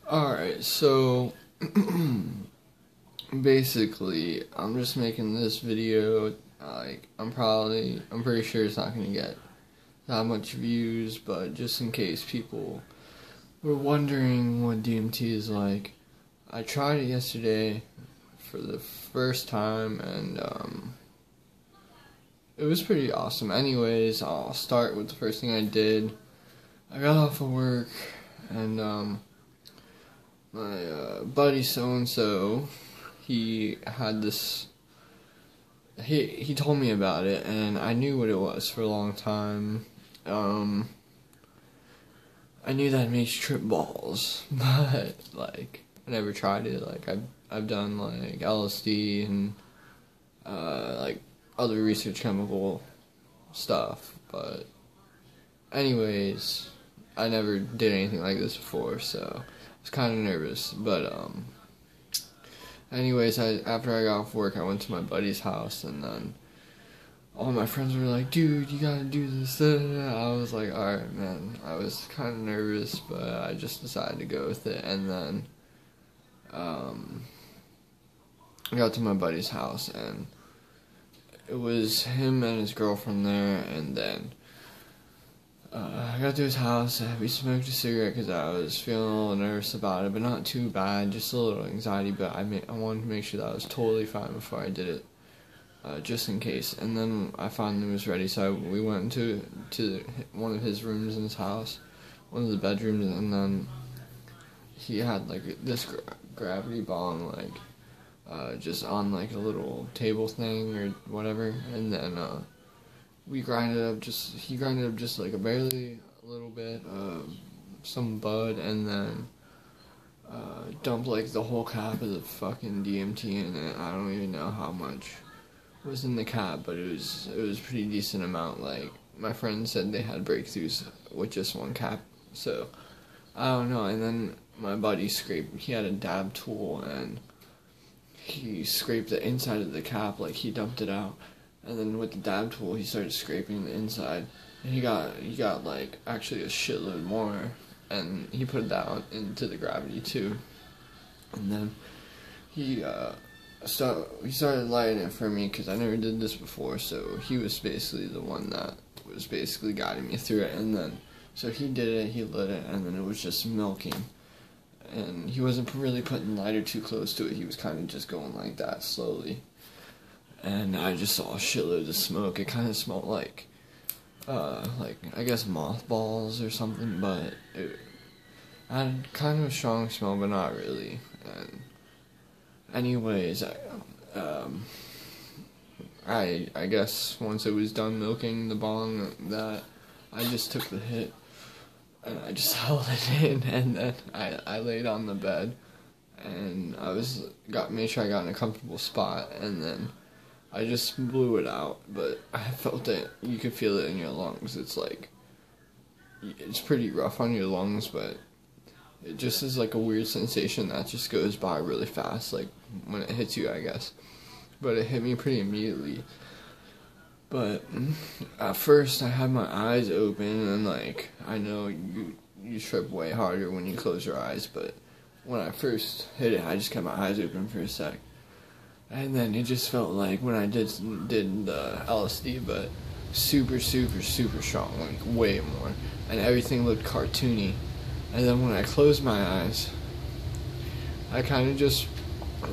Alright, so basically, I'm just making this video. I'm pretty sure it's not gonna get that much views, but just in case people were wondering what DMT is like, I tried it yesterday for the first time, and it was pretty awesome. Anyways, I'll start with the first thing I did. I got off of work, and my buddy so-and-so, he had this, he told me about it, and I knew what it was for a long time. I knew that it makes trip balls, but, like, I never tried it. Like, I've done, like, LSD and, like, other research chemical stuff, but anyways, I never did anything like this before, so I was kind of nervous, but, anyways, after I got off work, I went to my buddy's house, and then all my friends were like, dude, you gotta do this. I was like, alright, man. I was kind of nervous, but I just decided to go with it, and then, I got to my buddy's house, and it was him and his girlfriend there, and then I got to his house, and we smoked a cigarette because I was feeling a little nervous about it, but not too bad, just a little anxiety, but I wanted to make sure that I was totally fine before I did it, just in case. And then I finally was ready, so we went to one of his rooms in his house, one of the bedrooms, and then he had like this gravity bong, like just on like a little table thing or whatever, and then he grinded up just like a little bit of some bud, and then dumped like the whole cap of the fucking DMT in it. I don't even know how much was in the cap, but it was pretty decent amount. Like, my friends said they had breakthroughs with just one cap, so I don't know. And then my buddy he had a dab tool, and he scraped the inside of the cap, like he dumped it out, and then with the dab tool he started scraping the inside, and he got like actually a shitload more, and he put that into the gravity too, and then he started lighting it for me because I never did this before, so he was basically the one that was basically guiding me through it. And then so he did it, he lit it, and then it was just milking, and he wasn't really putting the lighter too close to it. He was kind of just going like that slowly, and I just saw a shitload of smoke. It kind of smelled like I guess mothballs or something, but it had kind of a strong smell, but not really. And anyways, I guess once it was done milking the bong, that I just took the hit, and I just held it in, and then I laid on the bed, and made sure I got in a comfortable spot, and then I just blew it out. But I felt it, you could feel it in your lungs. It's pretty rough on your lungs, but it just is like a weird sensation that just goes by really fast, like when it hits you, I guess. But it hit me pretty immediately. But at first I had my eyes open, and like, I know you trip way harder when you close your eyes, but when I first hit it, I just kept my eyes open for a sec. And then it just felt like when I did the LSD, but super, super, super strong, like way more. And everything looked cartoony. And then when I closed my eyes, it was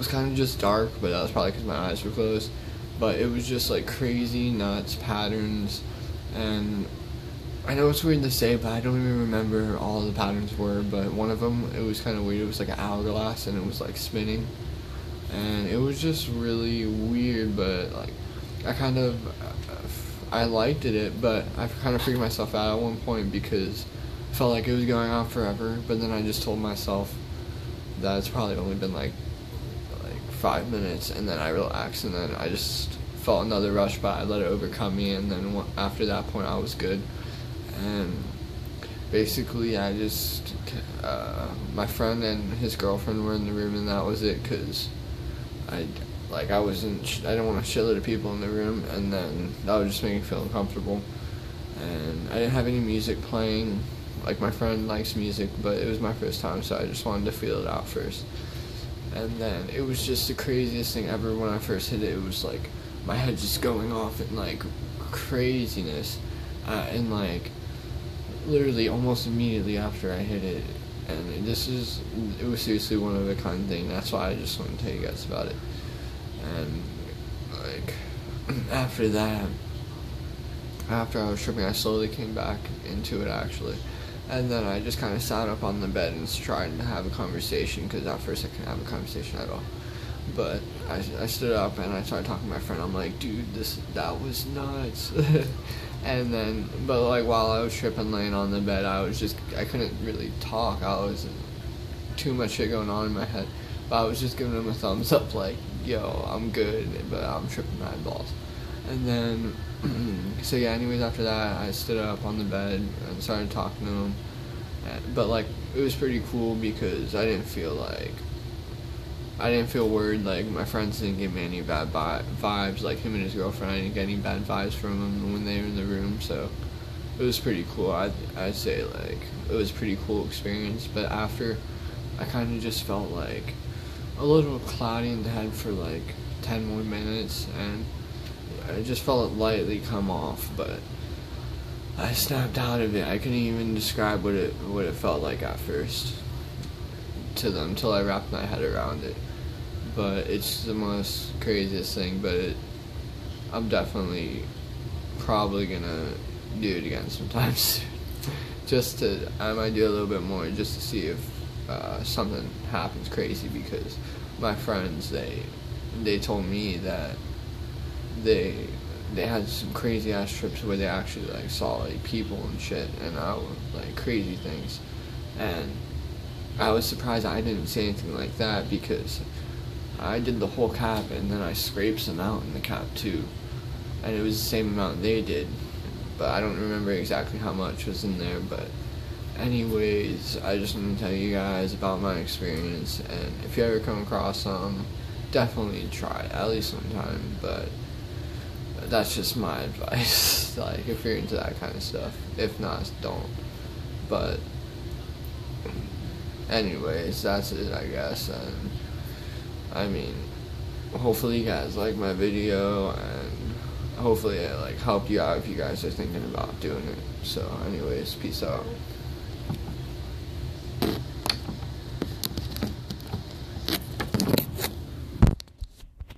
kind of just dark, but that was probably because my eyes were closed. But it was just like crazy nuts patterns, and I know it's weird to say, but I don't even remember all the patterns were, but one of them, it was kind of weird. It was like an hourglass, and it was like spinning, and it was just really weird, but like, I liked it, but I kind of freaked myself out at one point because I felt like it was going on forever. But then I just told myself that it's probably only been like 5 minutes, and then I relaxed, and then I just felt another rush, but I let it overcome me, and then after that point I was good. And basically I just my friend and his girlfriend were in the room, and that was it, because I didn't want a shitload of people in the room, and then that would just make me feel uncomfortable. And I didn't have any music playing. like my friend likes music, but it was my first time, so I just wanted to feel it out first. And then it was just the craziest thing ever. When I first hit it, it was like my head just going off in like craziness, and like literally almost immediately after I hit it. And it was seriously one of a kind thing. That's why I just want to tell you guys about it. And like after that, after I was tripping, I slowly came back into it actually. And then I just kind of sat up on the bed and tried to have a conversation, because at first I couldn't have a conversation at all. But I stood up and I started talking to my friend. I'm like, dude, that was nuts. And then, but like while I was tripping, laying on the bed, I couldn't really talk. I was too much shit going on in my head. But I was just giving him a thumbs up, like, yo, I'm good, but I'm tripping my balls. And then, so yeah, anyways, after that, I stood up on the bed and started talking to him. But like, it was pretty cool because I didn't feel worried. Like, my friends didn't give me any bad vibes. Like, him and his girlfriend, I didn't get any bad vibes from him when they were in the room. So it was pretty cool. I'd say like it was a pretty cool experience. But after, I kind of just felt like a little cloudy in the head for like 10 more minutes, and I just felt it lightly come off, but I snapped out of it. I couldn't even describe what it felt like at first to them until I wrapped my head around it. But it's the most craziest thing. But I'm definitely probably gonna do it again sometime soon. I might do a little bit more just to see if something happens crazy, because my friends, they told me that they had some crazy ass trips where they actually like saw like people and shit, and like crazy things, and I was surprised I didn't see anything like that, because I did the whole cap and then I scraped some out in the cap too, and it was the same amount they did, but I don't remember exactly how much was in there. But anyways, I just want to tell you guys about my experience, and if you ever come across some, definitely try it at least one time. But that's just my advice. Like, if you're into that kind of stuff. If not, don't. But anyways, that's it, I guess. And I mean, hopefully you guys like my video, and hopefully it like helped you out if you guys are thinking about doing it. So anyways, peace out.